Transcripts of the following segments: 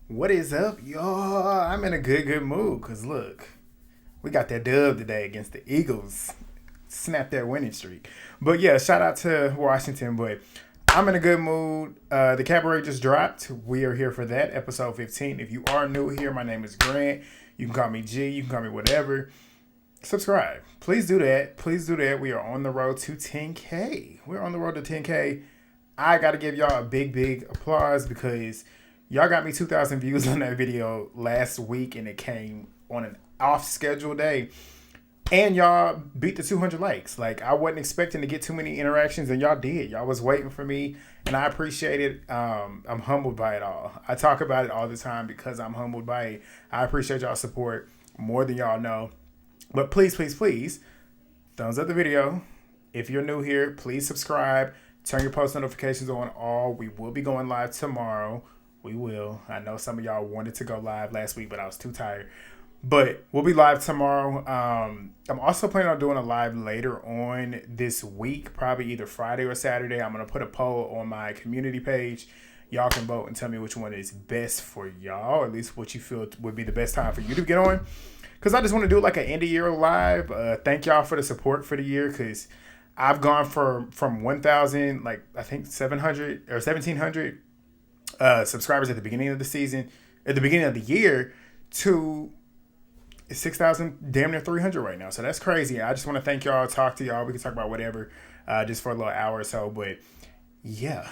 What is up, y'all? I'm in a good mood because look, we got that dub today against the Eagles. Snap that winning streak. But yeah, shout out to Washington. But I'm in a good mood. The Cabaret just dropped. We are here for that, episode 15. If you are new here, my name is Grant. You can call me G. You can call me whatever. Subscribe. Please do that. Please do that. We are on the road to 10K. We're on the road to 10K. I got to give y'all a big applause because y'all got me 2,000 views on that video last week and it came on an off schedule day. And y'all beat the 200 likes. Like, I wasn't expecting to get too many interactions and y'all did. Y'all was waiting for me and I appreciate it. I'm humbled by it all. I talk about it all the time because I'm humbled by it. I appreciate y'all's support more than y'all know. But please, thumbs up the video. If you're new here, please subscribe. Turn your post notifications on all. We will be going live tomorrow. We will. I know some of y'all wanted to go live last week, but I was too tired. But we'll be live tomorrow. I'm also planning on doing a live later on this week, probably either Friday or Saturday. I'm going to put a poll on my community page. Y'all can vote and tell me which one is best for y'all, or at least what you feel would be the best time for you to get on. Because I just want to do like an end of year live. Thank y'all for the support for the year because I've gone from 1,000, like I think 700 or 1,700 subscribers at the beginning of the season, at the beginning of the year, to 6,000, damn near 300 right now. So that's crazy. I just want to thank y'all, talk to y'all. We can talk about whatever just for a little hour or so. But yeah,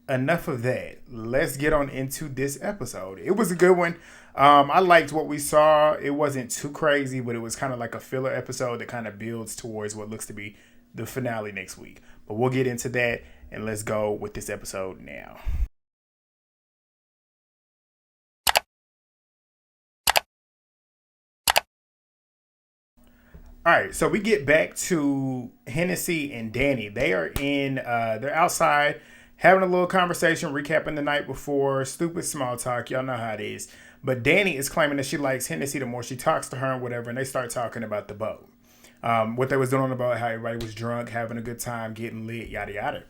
enough of that. Let's get on into this episode. It was a good one. I liked what we saw. It wasn't too crazy, but it was kind of like a filler episode that kind of builds towards what looks to be the finale next week. But we'll get into that and let's go with this episode now. All right, so we get back to Hennessy and Dani. They are they're outside having a little conversation, recapping the night before. Stupid small talk, y'all know how it is. But Dani is claiming that she likes Hennessy the more she talks to her and whatever, and they start talking about the boat. What they was doing on the boat, how everybody was drunk, having a good time, getting lit, yada yada.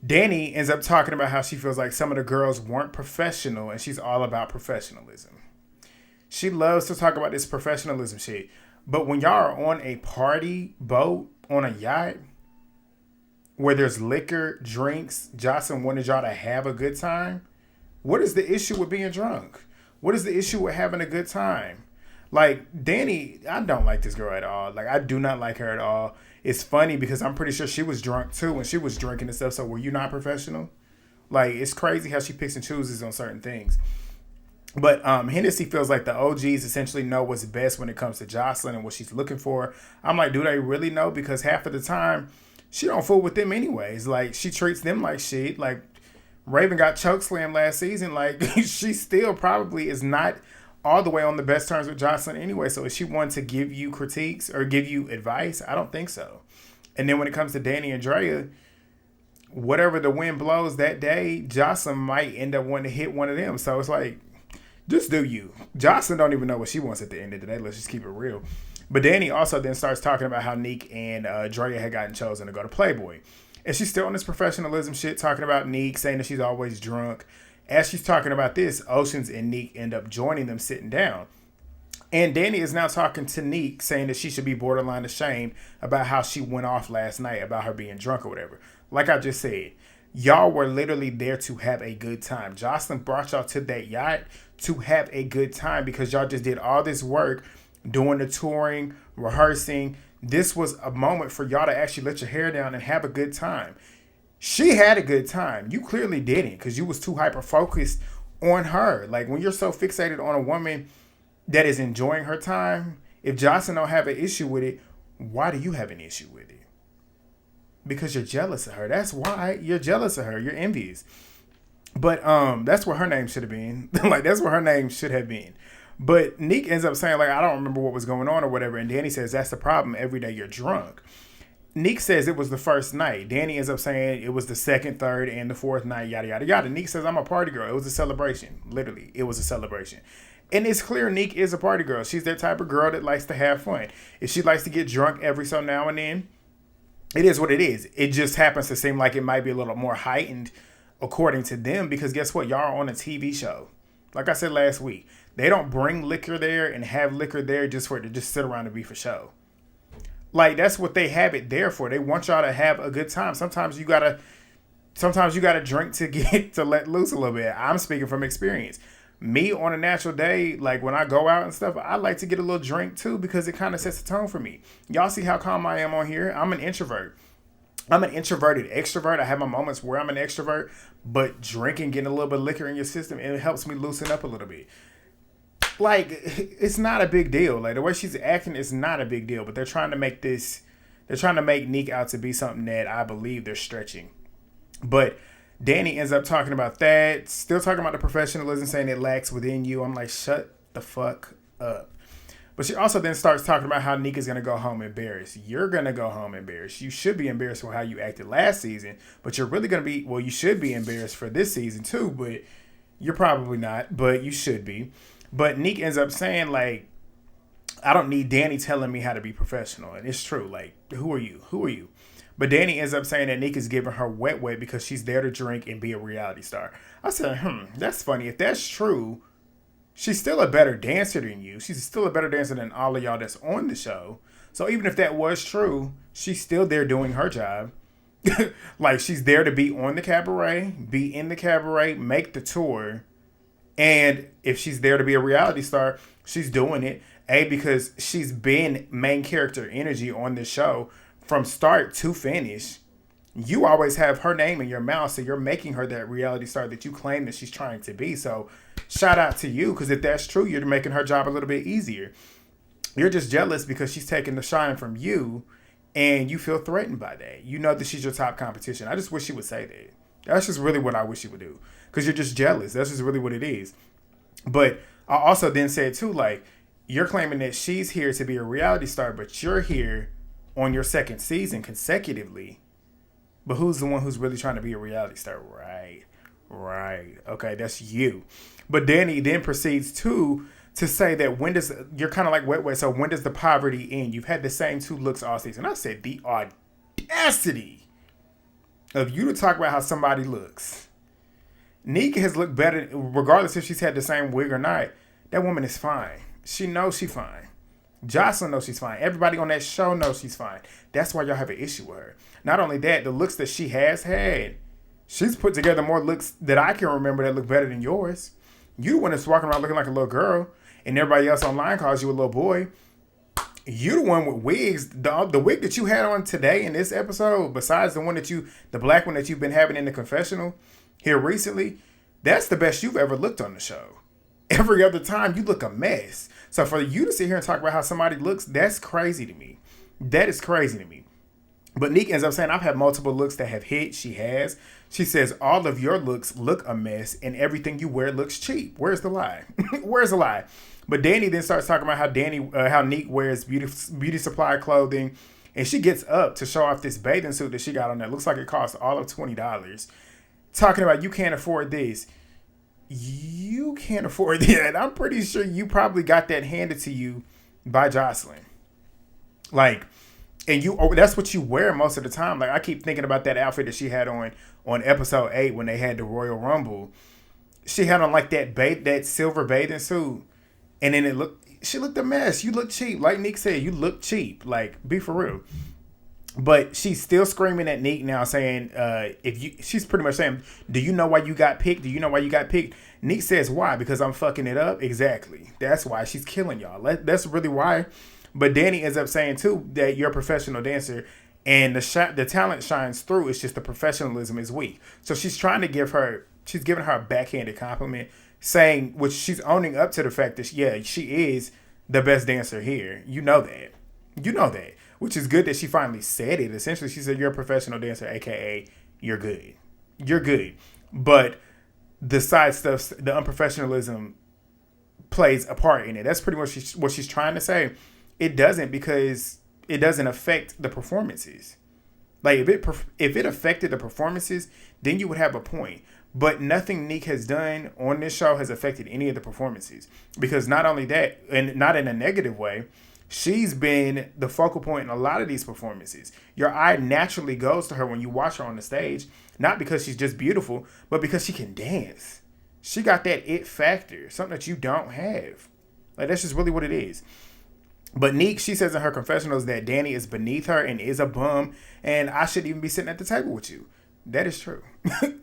Dani ends up talking about how she feels like some of the girls weren't professional, and she's all about professionalism. She loves to talk about this professionalism shit. But when y'all are on a party boat, on a yacht, where there's liquor, drinks, Joseline wanted y'all to have a good time, what is the issue with being drunk? What is the issue with having a good time? Like, Dani, I don't like this girl at all. Like, I do not like her at all. It's funny because I'm pretty sure she was drunk too when she was drinking and stuff. So were you not professional? Like, it's crazy how she picks and chooses on certain things. But Hennessy feels like the OGs essentially know what's best when it comes to Joseline and what she's looking for. I'm like, do they really know? Because half of the time, she don't fool with them anyways. Like, she treats them like shit. Like, Raven got chokeslammed last season. Like, she still probably is not all the way on the best terms with Joseline anyway. So, is she one to give you critiques or give you advice? I don't think so. And then when it comes to Dani and Draya, whatever the wind blows that day, Joseline might end up wanting to hit one of them. So, it's like, just do you. Joseline don't even know what she wants at the end of the day. Let's just keep it real. But Dani also then starts talking about how Neek and Draya had gotten chosen to go to Playboy. And she's still on this professionalism shit, talking about Neek, saying that she's always drunk. As she's talking about this, Oceans and Neek end up joining them sitting down. And Dani is now talking to Neek, saying that she should be borderline ashamed about how she went off last night, about her being drunk or whatever. Like I just said, y'all were literally there to have a good time. Joseline brought y'all to that yacht to have a good time because y'all just did all this work doing the touring, rehearsing. This was a moment for y'all to actually let your hair down and have a good time. She had a good time. You clearly didn't because you was too hyper focused on her. Like, when you're so fixated on a woman that is enjoying her time, if Joseline don't have an issue with it, why do you have an issue with it? Because you're jealous of her. That's why you're jealous of her. You're envious. But that's what her name should have been. Like, that's what her name should have been. But Neek ends up saying, like, I don't remember what was going on or whatever. And Dani says, that's the problem. Every day you're drunk. Neek says it was the first night. Dani ends up saying it was the second, third, and the fourth night, yada, yada, yada. Neek says, I'm a party girl. It was a celebration. Literally, it was a celebration. And it's clear Neek is a party girl. She's that type of girl that likes to have fun. If she likes to get drunk every so now and then, it is what it is. It just happens to seem like it might be a little more heightened according to them because guess what? Y'all are on a TV show. Like I said last week, they don't bring liquor there and have liquor there just for it to just sit around and be for show. Like, that's what they have it there for. They want y'all to have a good time. Sometimes you gotta drink to get to let loose a little bit. I'm speaking from experience. Me on a natural day, like when I go out and stuff, I like to get a little drink too because it kind of sets the tone for me. Y'all see how calm I am on here? I'm an introvert. I'm an introverted extrovert. I have my moments where I'm an extrovert, but drinking, getting a little bit of liquor in your system, it helps me loosen up a little bit. Like, it's not a big deal. Like, the way she's acting is not a big deal, but they're trying to make Neek out to be something that I believe they're stretching. But Dani ends up talking about that, still talking about the professionalism, saying it lacks within you. I'm like, shut the fuck up. But she also then starts talking about how Neek is going to go home embarrassed. You're going to go home embarrassed. You should be embarrassed for how you acted last season, but you're really going to be, well, you should be embarrassed for this season too, but you're probably not, but you should be. But Neek ends up saying, like, I don't need Dani telling me how to be professional. And it's true. Like, who are you? Who are you? But Dani ends up saying that Neek is giving her wet because she's there to drink and be a reality star. I said, that's funny. If that's true, she's still a better dancer than you. She's still a better dancer than all of y'all that's on the show. So even if that was true, she's still there doing her job. Like, she's there to be on the cabaret, be in the cabaret, make the tour. And if she's there to be a reality star, she's doing it. Because she's been main character energy on the show from start to finish. You always have her name in your mouth, so you're making her that reality star that you claim that she's trying to be. So shout out to you, because if that's true, you're making her job a little bit easier. You're just jealous because she's taking the shine from you, and you feel threatened by that. You know that she's your top competition. I just wish she would say that. That's just really what I wish she would do, because you're just jealous. That's just really what it is. But I also then said too, like, you're claiming that she's here to be a reality star, but you're here on your second season consecutively. But who's the one who's really trying to be a reality star? Right. Okay, that's you. But Dani then proceeds to say that you're kind of like wet. So when does the poverty end? You've had the same two looks all season. I said, the audacity of you to talk about how somebody looks. Neek has looked better, regardless if she's had the same wig or not. That woman is fine. She knows she's fine. Joseline knows she's fine. Everybody on that show knows she's fine. That's why y'all have an issue with her. Not only that, the looks that she has had, she's put together more looks that I can remember that look better than yours. You the one that's walking around looking like a little girl, and everybody else online calls you a little boy. You the one with wigs. The wig that you had on today in this episode, besides the black one that you've been having in the confessional here recently, that's the best you've ever looked on the show. Every other time, you look a mess. So for you to sit here and talk about how somebody looks, that's crazy to me. That is crazy to me. But Neek ends up saying, I've had multiple looks that have hit. She has. She says, all of your looks look a mess, and everything you wear looks cheap. Where's the lie? Where's the lie? But Dani then starts talking about how Neek wears beauty supply clothing, and she gets up to show off this bathing suit that she got on there. Looks like it costs all of $20. Talking about, you can't afford this. You can't afford that. I'm pretty sure you probably got that handed to you by Joseline. Like, and that's what you wear most of the time. Like, I keep thinking about that outfit that she had on episode 8 when they had the Royal Rumble. She had on like that silver bathing suit, and then she looked a mess. You look cheap. Like Neek said, you look cheap. Like, be for real. But she's still screaming at Neek now, saying, she's pretty much saying, do you know why you got picked? Do you know why you got picked? Neek says, why? Because I'm fucking it up? Exactly. That's why. She's killing y'all. That's really why. But Dani ends up saying, too, that you're a professional dancer, and the talent shines through. It's just the professionalism is weak. So she's trying to she's giving her a backhanded compliment, saying, which she's owning up to the fact that, she is the best dancer here. You know that. Which is good that she finally said it. Essentially, she said, you're a professional dancer, a.k.a. you're good. You're good. But the side stuff, the unprofessionalism plays a part in it. That's pretty much what she's trying to say. It doesn't, because it doesn't affect the performances. Like, if it affected the performances, then you would have a point. But nothing Neek has done on this show has affected any of the performances. Because not only that, and not in a negative way, she's been the focal point in a lot of these performances. Your eye naturally goes to her when you watch her on the stage, not because she's just beautiful, but because she can dance. She got that it factor, something that you don't have. Like, that's just really what it is. But Neek, she says in her confessionals that Dani is beneath her and is a bum, and I shouldn't even be sitting at the table with you. That is true.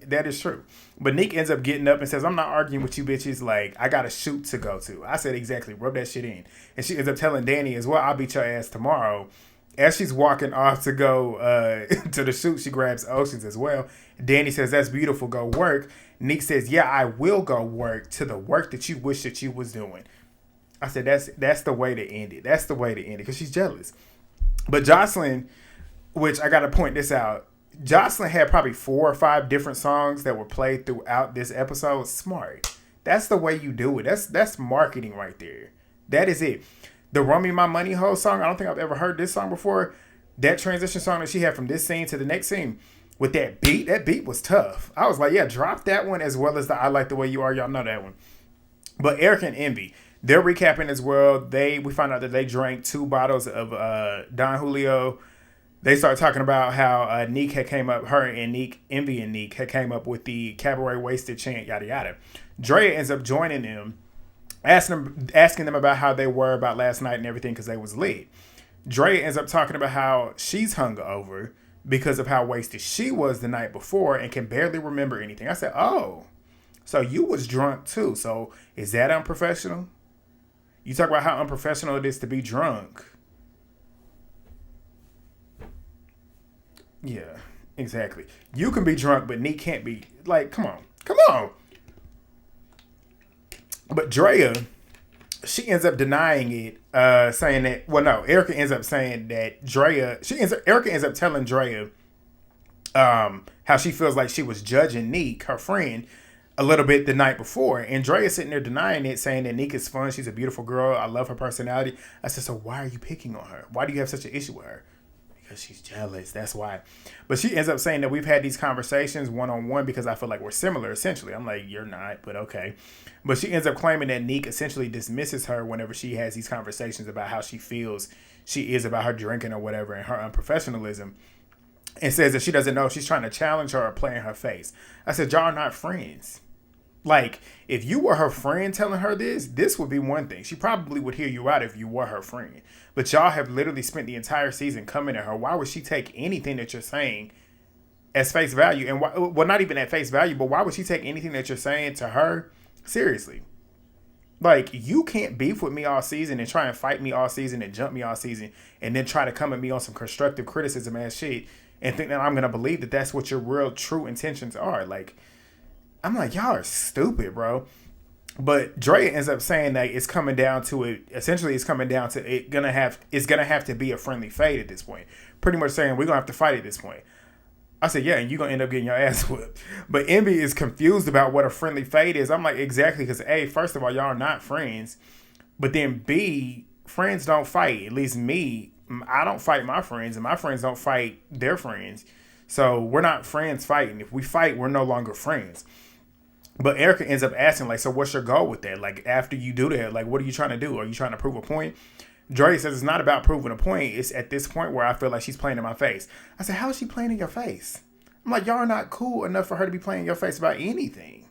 That is true. But Neek ends up getting up and says, I'm not arguing with you bitches. Like, I got a shoot to go to. I said, exactly. Rub that shit in. And she ends up telling Dani as well, I'll beat your ass tomorrow. As she's walking off to go to the shoot, she grabs Oceans as well. Dani says, that's beautiful. Go work. Neek says, yeah, I will go work to the work that you wish that you was doing. I said, that's the way to end it. That's the way to end it, because she's jealous. But Joseline, which I got to point this out, Joseline had probably 4 or 5 different songs that were played throughout this episode. Smart. That's the way you do it. That's marketing right there. That is it. The Run Me My Money Ho song, I don't think I've ever heard this song before. That transition song that she had from this scene to the next scene with that beat was tough. I was like, yeah, drop that one as well as the I Like the Way You Are. Y'all know that one. But Erica and Envy, they're recapping as well. We found out that they drank 2 bottles of Don Julio. They started talking about how Neek had came up, her and Neek, Envy and Neek had came up with the Cabaret Wasted chant, yada yada. Draya ends up joining them, asking them about how they were about last night and everything because they was lit. Draya ends up talking about how she's hungover because of how wasted she was the night before and can barely remember anything. I said, oh, so you was drunk too. So is that unprofessional? You talk about how unprofessional it is to be drunk. Yeah, exactly. You can be drunk, but Neek can't be. Like, come on. Come on. But Draya, she ends up denying it, saying that, well, no, Erica ends up saying that Erica ends up telling Draya how she feels like she was judging Neek, her friend, a little bit the night before. And Draya sitting there denying it, saying that Neek is fun. She's a beautiful girl. I love her personality. I said, so why are you picking on her? Why do you have such an issue with her? Because she's jealous. That's why. But she ends up saying that we've had these conversations one-on-one because I feel like we're similar, essentially. I'm like, you're not, but okay. But she ends up claiming that Neek essentially dismisses her whenever she has these conversations about how she feels she is about her drinking or whatever and her unprofessionalism, and says that she doesn't know if she's trying to challenge her or play in her face. I said, y'all are not friends. Like, if you were her friend telling her this would be one thing. She probably would hear you out if you were her friend. But y'all have literally spent the entire season coming at her. Why would she take anything that you're saying as face value? And well, not even at face value, but why would she take anything that you're saying to her seriously? Like, you can't beef with me all season and try and fight me all season and jump me all season and then try to come at me on some constructive criticism ass shit and think that I'm going to believe that that's what your real true intentions are. Like, I'm like, y'all are stupid, bro. But Draya ends up saying that it's coming down to it. Essentially, it's coming down to it's gonna have to be a friendly fade at this point. Pretty much saying we're gonna have to fight at this point. I said, yeah, and you're gonna end up getting your ass whipped. But Envy is confused about what a friendly fade is. I'm like, exactly, because A, first of all, y'all are not friends. But then B, friends don't fight. At least me, I don't fight my friends, and my friends don't fight their friends. So we're not friends fighting. If we fight, we're no longer friends. But Erica ends up asking, like, so what's your goal with that? Like, after you do that, like, what are you trying to do? Are you trying to prove a point? Draya says it's not about proving a point. It's at this point where I feel like she's playing in my face. I said, how is she playing in your face? I'm like, y'all are not cool enough for her to be playing in your face about anything.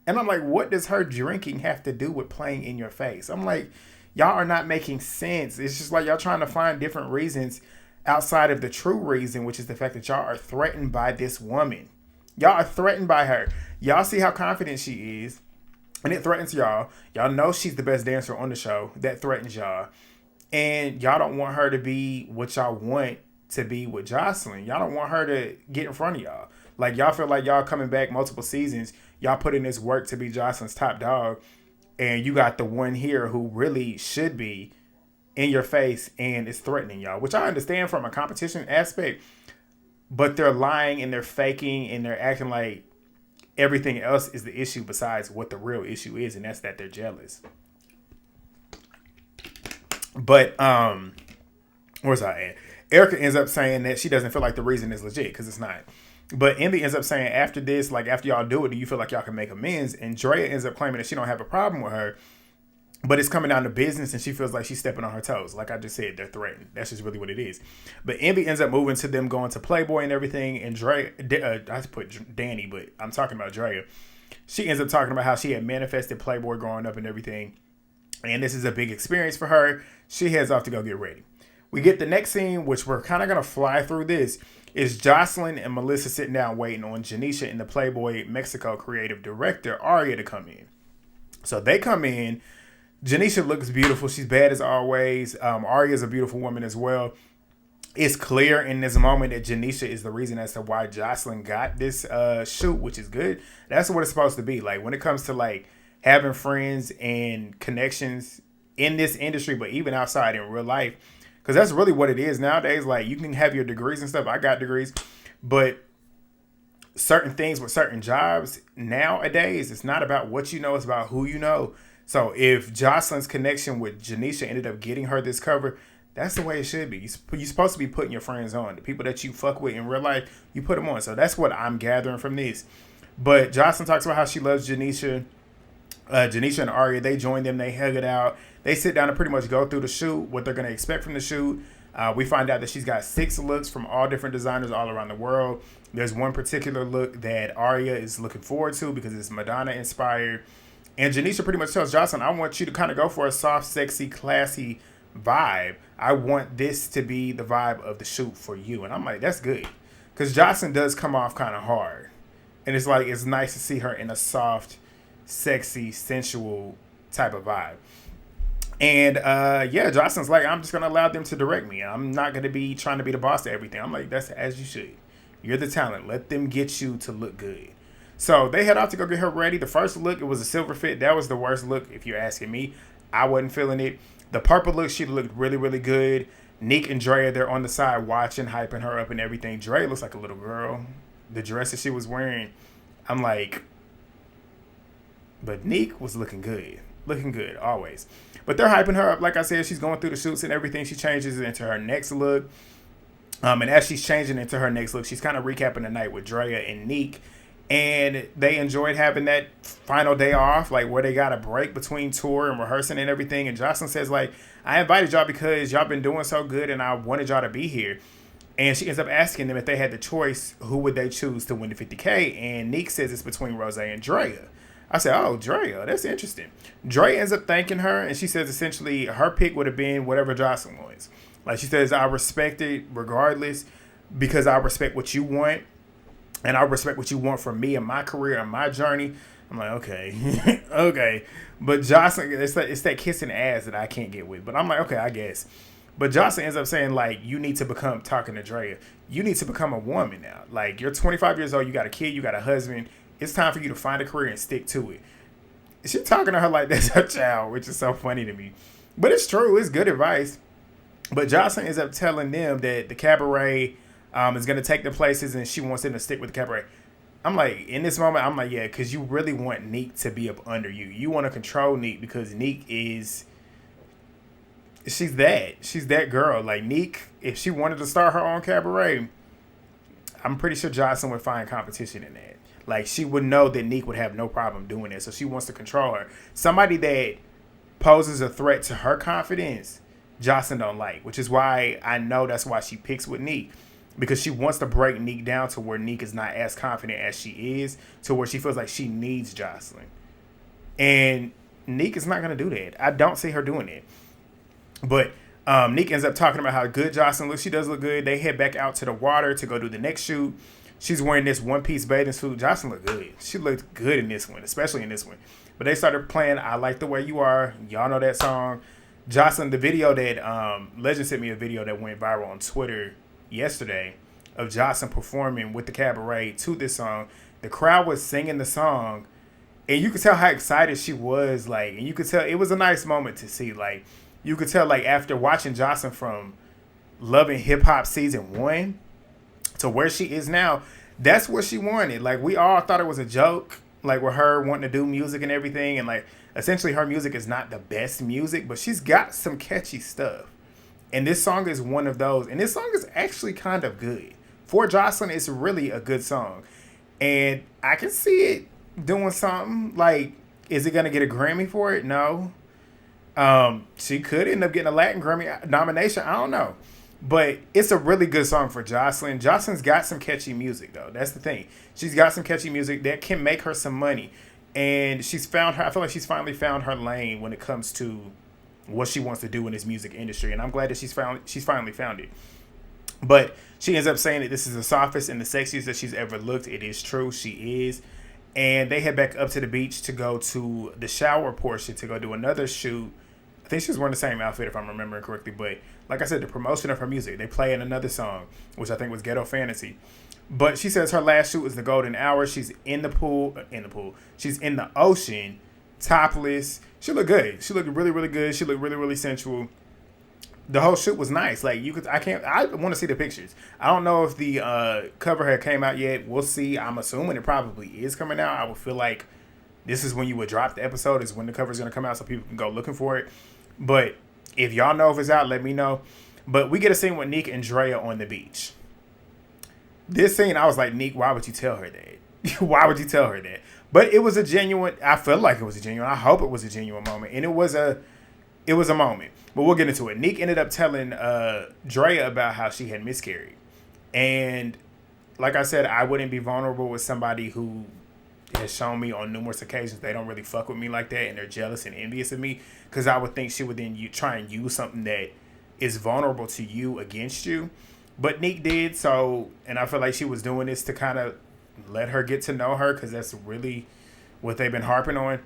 And I'm like, what does her drinking have to do with playing in your face? I'm like, y'all are not making sense. It's just like y'all trying to find different reasons outside of the true reason, which is the fact that y'all are threatened by this woman. Y'all are threatened by her. Y'all see how confident she is, and it threatens y'all. Y'all know she's the best dancer on the show. That threatens y'all. And y'all don't want her to be what y'all want to be with Joseline. Y'all don't want her to get in front of y'all. Like, y'all feel like y'all coming back multiple seasons. Y'all put in this work to be Joseline's top dog, and you got the one here who really should be in your face and is threatening y'all, which I understand from a competition aspect. But they're lying and they're faking and they're acting like everything else is the issue besides what the real issue is, and that's that they're jealous. But where's I at? Erica ends up saying that she doesn't feel like the reason is legit because it's not. But Envy ends up saying after this, like after y'all do it, do you feel like y'all can make amends? And Draya ends up claiming that she don't have a problem with her, but it's coming down to business, and she feels like she's stepping on her toes. Like I just said, they're threatened. That's just really what it is. But Envy ends up moving to them going to Playboy and everything. And Draya, I put Dani, but I'm talking about Draya. She ends up talking about how she had manifested Playboy growing up and everything. And this is a big experience for her. She heads off to go get ready. We get the next scene, which we're kind of going to fly through this, is Joseline and Melissa sitting down waiting on Janisha and the Playboy Mexico creative director, Aria, to come in. So they come in. Janisha looks beautiful. She's bad as always. Aria is a beautiful woman as well. It's clear in this moment that Janisha is the reason as to why Joseline got this shoot, which is good. That's what it's supposed to be. Like, when it comes to, like, having friends and connections in this industry, but even outside in real life, because that's really what it is nowadays. Like, you can have your degrees and stuff. I got degrees, but certain things with certain jobs nowadays, it's not about what you know, it's about who you know. So if Joseline's connection with Janisha ended up getting her this cover, that's the way it should be. You're supposed to be putting your friends on. The people that you fuck with in real life, you put them on. So that's what I'm gathering from this. But Joseline talks about how she loves Janisha. Janisha and Aria, they join them. They hug it out. They sit down and pretty much go through the shoot, what they're going to expect from the shoot. We find out that she's got 6 looks from all different designers all around the world. There's one particular look that Aria is looking forward to because it's Madonna inspired. And Janisha pretty much tells Joseline, I want you to kind of go for a soft, sexy, classy vibe. I want this to be the vibe of the shoot for you. And I'm like, that's good. Because Joseline does come off kind of hard. And it's like, it's nice to see her in a soft, sexy, sensual type of vibe. And yeah, Joseline's like, I'm just going to allow them to direct me. I'm not going to be trying to be the boss to everything. I'm like, that's as you should. You're the talent. Let them get you to look good. So they head off to go get her ready. The first look, it was a silver fit. That was the worst look, if you're asking me. I wasn't feeling it. The purple look, she looked really, really good. Neek and Draya, they're on the side watching, hyping her up and everything. Draya looks like a little girl. The dress that she was wearing, I'm like, but Neek was looking good. Looking good, always. But they're hyping her up. Like I said, she's going through the shoots and everything. She changes into her next look. And as she's changing into her next look, she's kind of recapping the night with Draya and Neek. And they enjoyed having that final day off, like where they got a break between tour and rehearsing and everything. And Joseline says, like, I invited y'all because y'all been doing so good and I wanted y'all to be here. And she ends up asking them if they had the choice, who would they choose to win the 50K? And Neek says it's between Rose and Draya. I said, oh, Draya, that's interesting. Draya ends up thanking her, and she says essentially her pick would have been whatever Joseline wants. Like, she says, I respect it regardless because I respect what you want. And I respect what you want from me and my career and my journey. I'm like, okay, okay. But Joseline, it's that kissing ass that I can't get with. But I'm like, okay, I guess. But Joseline ends up saying, like, you need to become, talking to Draya, you need to become a woman now. Like, you're 25 years old, you got a kid, you got a husband. It's time for you to find a career and stick to it. She's talking to her like that's her child, which is so funny to me. But it's true. It's good advice. But Joseline ends up telling them that the Cabaret is going to take the places and she wants them to stick with the Cabaret. I'm like, in this moment, I'm like, yeah, because you really want Neek to be up under you. You want to control Neek because Neek is, she's that girl. Like, Neek, if she wanted to start her own Cabaret, I'm pretty sure Joseline would find competition in that. Like, she would know that Neek would have no problem doing it. So she wants to control her. Somebody that poses a threat to her confidence, Joseline don't like. Which is why I know that's why she picks with Neek. Because she wants to break Neek down to where Neek is not as confident as she is. To where she feels like she needs Joseline. And Neek is not going to do that. I don't see her doing it. But Neek ends up talking about how good Joseline looks. She does look good. They head back out to the water to go do the next shoot. She's wearing this one-piece bathing suit. Joseline looked good. She looked good in this one, especially in this one. But they started playing I Like the Way You Are. Y'all know that song. Joseline, the video that, Legend sent me a video that went viral on Twitter yesterday of Joseline performing with the Cabaret to this song. The crowd was singing the song, and you could tell how excited she was. Like, and you could tell it was a nice moment to see. Like, you could tell, like, after watching Joseline from Loving Hip Hop Season 1 to where she is now, that's what she wanted. Like, we all thought it was a joke, like, with her wanting to do music and everything. And, like, essentially her music is not the best music, but she's got some catchy stuff. And this song is one of those. And this song is actually kind of good. For Joseline, it's really a good song. And I can see it doing something. Like, is it going to get a Grammy for it? No. She could end up getting a Latin Grammy nomination. I don't know. But it's a really good song for Joseline. Joseline's got some catchy music though. That's the thing. She's got some catchy music that can make her some money. And she's found her I feel like she's finally found her lane when it comes to what she wants to do in this music industry. And I'm glad that she's finally found it. But she ends up saying that this is the softest and the sexiest that she's ever looked. It is true. She is. And they head back up to the beach to go to the shower portion to go do another shoot. I think she was wearing the same outfit if I'm remembering correctly. But like I said, the promotion of her music. They play in another song, which I think was Ghetto Fantasy. But she says her last shoot was the golden hour. She's in the pool. She's in the ocean, topless. She looked good. She looked really, really good. She looked really, really sensual. The whole shoot was nice. Like I want to see the pictures. I don't know if the cover had came out yet. We'll see. I'm assuming it probably is coming out. I would feel like this is when you would drop the episode, is when the cover is going to come out so people can go looking for it. But if y'all know if it's out, let me know. But we get a scene with Neek and Draya on the beach. This scene, I was like, Neek, why would you tell her that? Why would you tell her that? But it was a genuine, I feel like it was a genuine, I hope it was a genuine moment. And it was a moment. But we'll get into it. Neek ended up telling Draya about how she had miscarried. And like I said, I wouldn't be vulnerable with somebody who has shown me on numerous occasions they don't really fuck with me like that and they're jealous and envious of me, because I would think she would then try and use something that is vulnerable to you against you. But Neek did so, and I feel like she was doing this to kind of let her get to know her, because that's really what they've been harping on.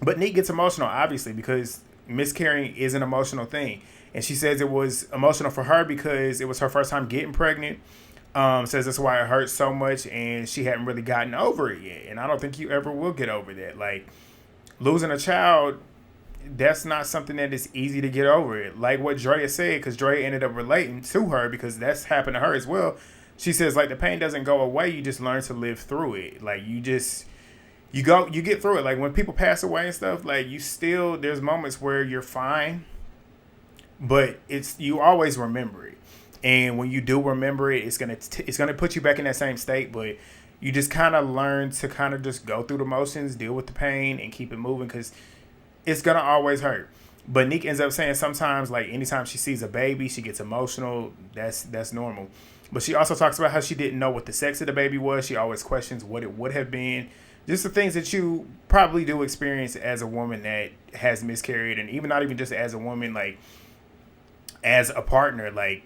But Neek gets emotional, obviously, because miscarrying is an emotional thing. And she says it was emotional for her because it was her first time getting pregnant. Says that's why it hurts so much, and she hadn't really gotten over it yet. And I don't think you ever will get over that. Like, losing a child, that's not something that is easy to get over it. Like what Draya said, because Draya ended up relating to her because that's happened to her as well. She says, like, the pain doesn't go away. You just learn to live through it. Like, you get through it. Like, when people pass away and stuff, like, there's moments where you're fine, but you always remember it. And when you do remember it, it's gonna put you back in that same state, but you just kind of learn to kind of just go through the motions, deal with the pain, and keep it moving, because it's gonna always hurt. But Neek ends up saying sometimes, like, anytime she sees a baby, she gets emotional. That's normal. But she also talks about how she didn't know what the sex of the baby was. She always questions what it would have been. Just the things that you probably do experience as a woman that has miscarried, and even not even just as a woman, like as a partner, like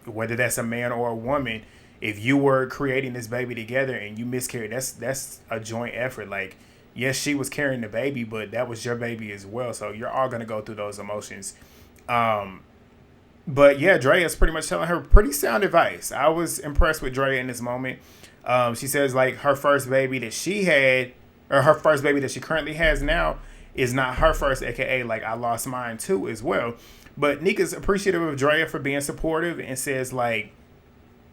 whether that's a man or a woman, if you were creating this baby together and you miscarried, that's a joint effort. Like, yes, she was carrying the baby, but that was your baby as well. So you're all going to go through those emotions. But yeah, Draya is pretty much telling her pretty sound advice. I was impressed with Draya in this moment. She says, like, her first baby that she had, or her first baby that she currently has now, is not her first, aka like I lost mine too as well. But Neek is appreciative of Draya for being supportive, and says, like,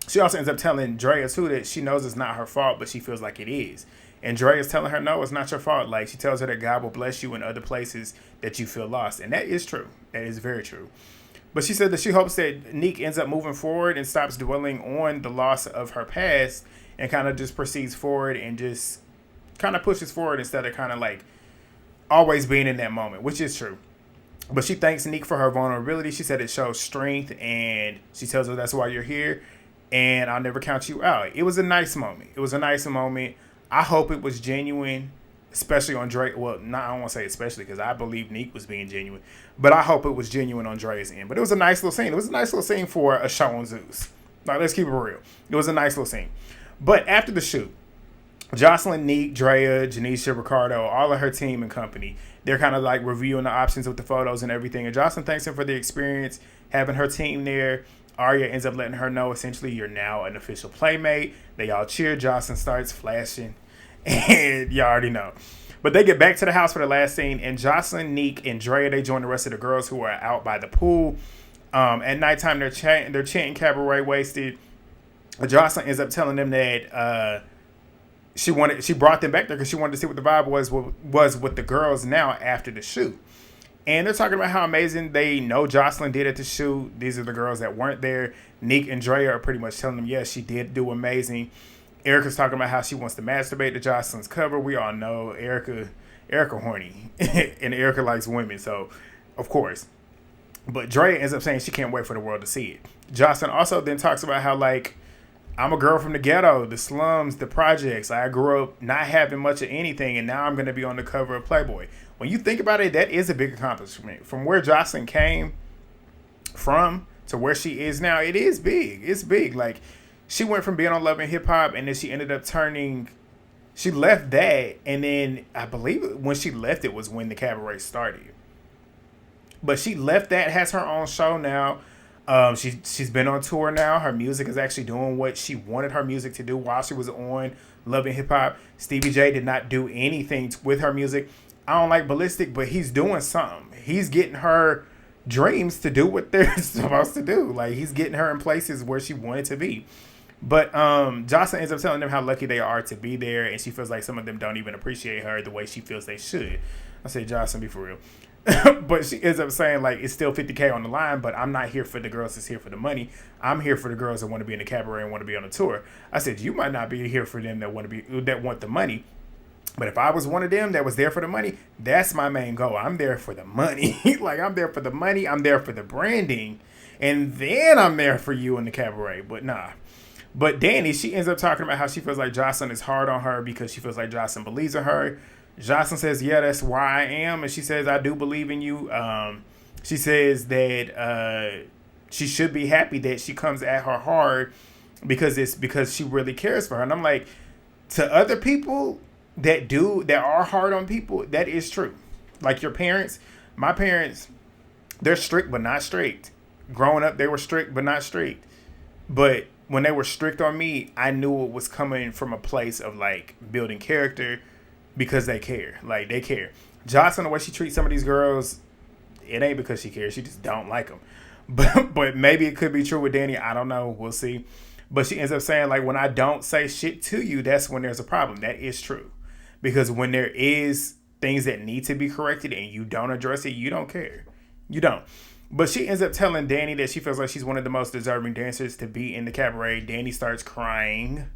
she also ends up telling Draya too that she knows it's not her fault, but she feels like it is. And Draya is telling her, no, it's not your fault. Like, she tells her that God will bless you in other places that you feel lost. And that is true. That is very true. But she said that she hopes that Neek ends up moving forward and stops dwelling on the loss of her past, and kind of just proceeds forward and just kind of pushes forward instead of kind of like always being in that moment, which is true. But she thanks Neek for her vulnerability. She said it shows strength, and she tells her that's why you're here, and I'll never count you out. It was a nice moment. It was a nice moment. I hope it was genuine, especially on Drake. Well, I don't want to say especially, because I believe Neek was being genuine, but I hope it was genuine on Dre's end. But it was a nice little scene. It was a nice little scene for a show on Zeus. Like, let's keep it real. It was a nice little scene. But after the shoot, Joseline, Neek, Draya, Janisha, Ricardo, all of her team and company, they're kind of like reviewing the options with the photos and everything. And Joseline thanks him for the experience, having her team there. Arya ends up letting her know, essentially, you're now an official playmate. They all cheer. Joseline starts flashing, and you already know. But they get back to the house for the last scene, and Joseline, Neek, and Draya, they join the rest of the girls who are out by the pool. At nighttime, they're chanting Cabaret wasted. Joseline ends up telling them that she brought them back there because she wanted to see what the vibe was with the girls now after the shoot. And they're talking about how amazing they know Joseline did at the shoot. These are the girls that weren't there. Neek and Draya are pretty much telling them, yes, she did do amazing. Erica's talking about how she wants to masturbate to Joseline's cover. We all know Erica horny. And Erica likes women, so of course. But Draya ends up saying she can't wait for the world to see it. Joseline also then talks about how, like, I'm a girl from the ghetto, the slums, the projects. I grew up not having much of anything, and now I'm going to be on the cover of Playboy. When you think about it, that is a big accomplishment. From where Joseline came from to where she is now, it is big. It's big. Like, she went from being on Love and Hip Hop, and then she ended up turning. She left that, and then I believe when she left, it was when the Cabaret started. But she left that, has her own show now. She's been on tour now. Her music is actually doing what she wanted her music to do while she was on Love and Hip Hop. Stevie J did not do anything with her music. I don't like Ballistic, but he's doing something. He's getting her dreams to do what they're supposed to do. Like, he's getting her in places where she wanted to be. But Joseline ends up telling them how lucky they are to be there, and she feels like some of them don't even appreciate her the way she feels they should. I say, Joseline, be for real. But she ends up saying, like, it's still $50K on the line, but I'm not here for the girls that's here for the money. I'm here for the girls that want to be in the cabaret and want to be on a tour. I said, you might not be here for them that want the money. But if I was one of them that was there for the money, that's my main goal. I'm there for the money. Like, I'm there for the money. I'm there for the branding. And then I'm there for you in the cabaret. But nah. But Dani, she ends up talking about how she feels like Joseline is hard on her because she feels like Joseline believes in her. Joseline says, yeah, that's why I am. And she says, I do believe in you. She says that she should be happy that she comes at her hard because it's because she really cares for her. And I'm like, to other people that are hard on people, that is true. Like your parents, my parents, they're strict but not straight. Growing up, they were strict but not straight. But when they were strict on me, I knew it was coming from a place of like building character. Because they care. Like, they care. Joseline, the way she treats some of these girls, it ain't because she cares. She just don't like them. But maybe it could be true with Dani. I don't know. We'll see. But she ends up saying, like, when I don't say shit to you, that's when there's a problem. That is true. Because when there is things that need to be corrected and you don't address it, you don't care. You don't. But she ends up telling Dani that she feels like she's one of the most deserving dancers to be in the cabaret. Dani starts crying.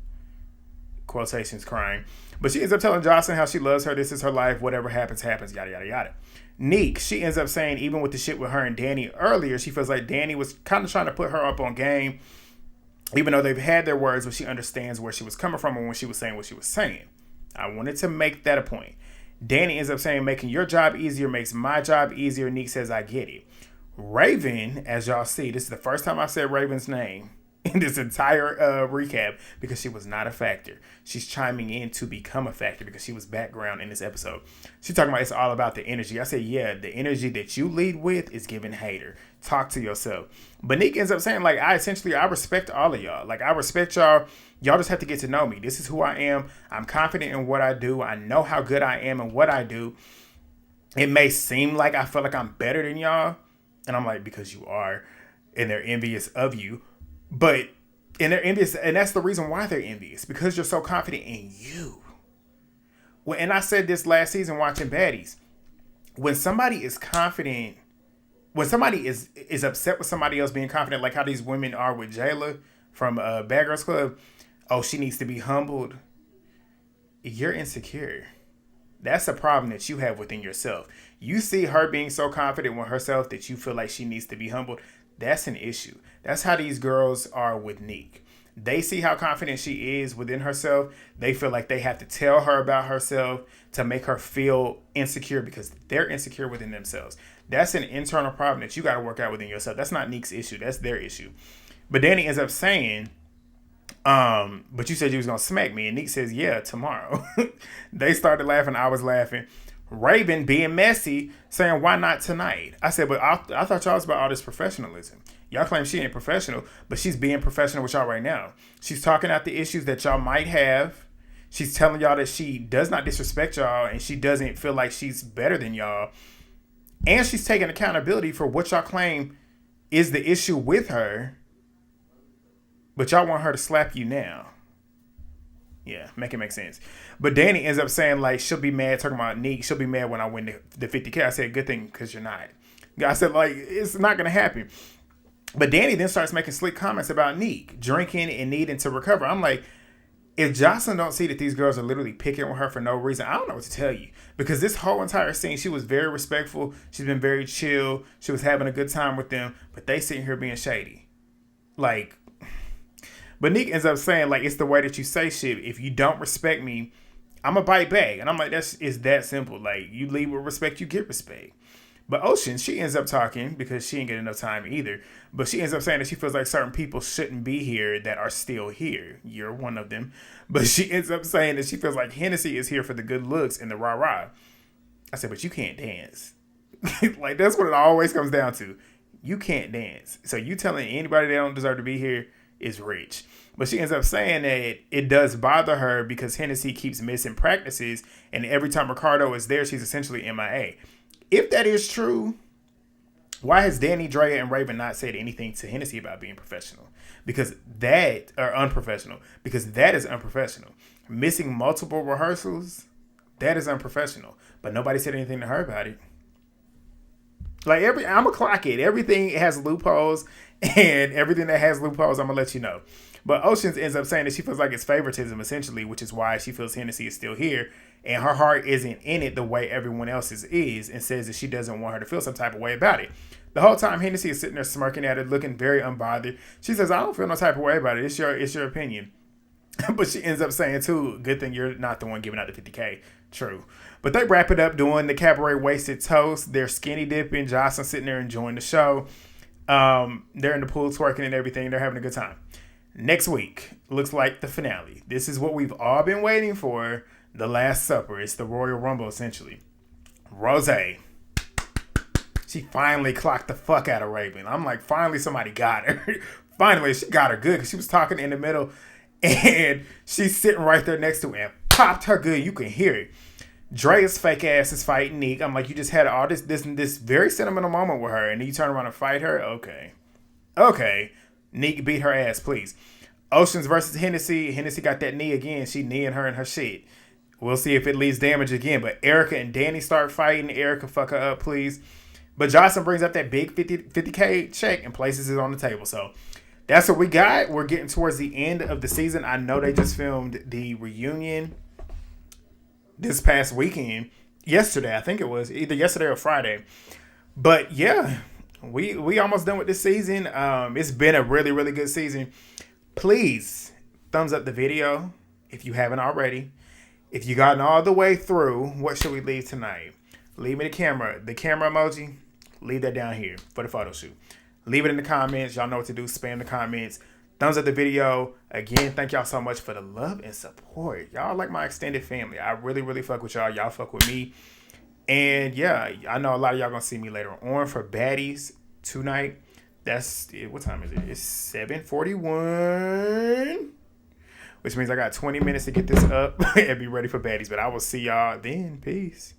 Quotations, crying. But she ends up telling Joseline how she loves her. This is her life. Whatever happens, happens. Yada, yada, yada. Neek, she ends up saying, even with the shit with her and Dani earlier, she feels like Dani was kind of trying to put her up on game. Even though they've had their words, but she understands where she was coming from and when she was saying what she was saying. I wanted to make that a point. Dani ends up saying, making your job easier makes my job easier. Neek says, I get it. Raven, as y'all see, this is the first time I said Raven's name in this entire recap because she was not a factor. She's chiming in to become a factor because she was background in this episode. She's talking about it's all about the energy. I said, yeah, the energy that you lead with is giving hater. Talk to yourself. But Neek ends up saying, like, I respect all of y'all. Like, I respect y'all. Y'all just have to get to know me. This is who I am. I'm confident in what I do. I know how good I am in what I do. It may seem like I feel like I'm better than y'all. And I'm like, because you are. And they're envious of you. But, and they're envious, and that's the reason why they're envious, because you're so confident in you. Well, and I said this last season watching Baddies. When somebody is confident, when somebody is upset with somebody else being confident, like how these women are with Jayla from Bad Girls Club, oh, she needs to be humbled. You're insecure. That's a problem that you have within yourself. You see her being so confident with herself that you feel like she needs to be humbled. That's an issue. That's how these girls are with Neek. They see how confident she is within herself. They feel like they have to tell her about herself to make her feel insecure because they're insecure within themselves. That's an internal problem that you got to work out within yourself. That's not Neek's issue. That's their issue. But Dani ends up saying, but you said you was going to smack me. And Neek says, yeah, tomorrow. They started laughing. I was laughing. Raven being messy, saying, why not tonight? I said, but I thought y'all was about all this professionalism. Y'all claim she ain't professional, but she's being professional with y'all right now. She's talking out the issues that y'all might have. She's telling y'all that she does not disrespect y'all and she doesn't feel like she's better than y'all. And she's taking accountability for what y'all claim is the issue with her. But y'all want her to slap you now. Yeah, make it make sense. But Dani ends up saying, like, she'll be mad, talking about Neek. She'll be mad when I win the 50K. I said, good thing, because you're not. I said, like, it's not going to happen. But Dani then starts making slick comments about Neek drinking and needing to recover. I'm like, If Joseline don't see that these girls are literally picking with her for no reason, I don't know what to tell you. Because this whole entire scene, she was very respectful. She's been very chill. She was having a good time with them. But they sitting here being shady. Like, but Neek ends up saying, like, it's the way that you say shit. If you don't respect me, I'm going to bite back. And I'm like, it's that simple. Like, you leave with respect, you get respect. But Ocean, she ends up talking because she ain't get enough time either. But she ends up saying that she feels like certain people shouldn't be here that are still here. You're one of them. But she ends up saying that she feels like Hennessy is here for the good looks and the rah-rah. I said, but you can't dance. Like, that's what it always comes down to. You can't dance. So you telling anybody they don't deserve to be here is rich. But she ends up saying that it does bother her because Hennessy keeps missing practices. And every time Ricardo is there, she's essentially MIA. If that is true, why has Dani, Draya, and Raven not said anything to Hennessy about being professional? Because that, or unprofessional, because that is unprofessional. Missing multiple rehearsals, that is unprofessional. But nobody said anything to her about it. Like, I'm going to clock it. Everything has loopholes, and everything that has loopholes, I'm going to let you know. But Oceans ends up saying that she feels like it's favoritism, essentially, which is why she feels Hennessy is still here. And her heart isn't in it the way everyone else's is, and says that she doesn't want her to feel some type of way about it. The whole time, Hennessy is sitting there smirking at her, looking very unbothered. She says, I don't feel no type of way about it. It's your opinion. But she ends up saying, too, good thing you're not the one giving out the 50K. True. But they wrap it up doing the Cabaret wasted toast. They're skinny dipping. Joseline sitting there enjoying the show. They're in the pool twerking and everything. They're having a good time. Next week looks like the finale. This is what we've all been waiting for. The Last Supper. It's the Royal Rumble, essentially. Rose. She finally clocked the fuck out of Raven. I'm like, finally somebody got her. Finally, she got her good because she was talking in the middle and she's sitting right there next to her and popped her good. You can hear it. Draya's fake ass is fighting Neek. I'm like, you just had all this very sentimental moment with her and then you turn around and fight her? Okay. Neek beat her ass, please. Oceans versus Hennessy. Hennessy got that knee again. She kneeing her in her shit. We'll see if it leaves damage again. But Erica and Dani start fighting. Erica, fuck her up, please. But Joseline brings up that big 50K check and places it on the table. So that's what we got. We're getting towards the end of the season. I know they just filmed the reunion this past weekend. Yesterday, I think it was. Either yesterday or Friday. But yeah, we almost done with this season. It's been a really, really good season. Please, thumbs up the video if you haven't already. If you gotten all the way through, what should we leave tonight? Leave me the camera emoji. Leave that down here for the photo shoot. Leave it in the comments. Y'all know what to do. Spam the comments. Thumbs up the video. Again, thank y'all so much for the love and support. Y'all like my extended family. I really, really fuck with y'all. Y'all fuck with me. And yeah, I know a lot of y'all gonna see me later on for Baddies tonight. That's, what time is it? It's 7:41. Which means I got 20 minutes to get this up and be ready for Baddies. But I will see y'all then. Peace.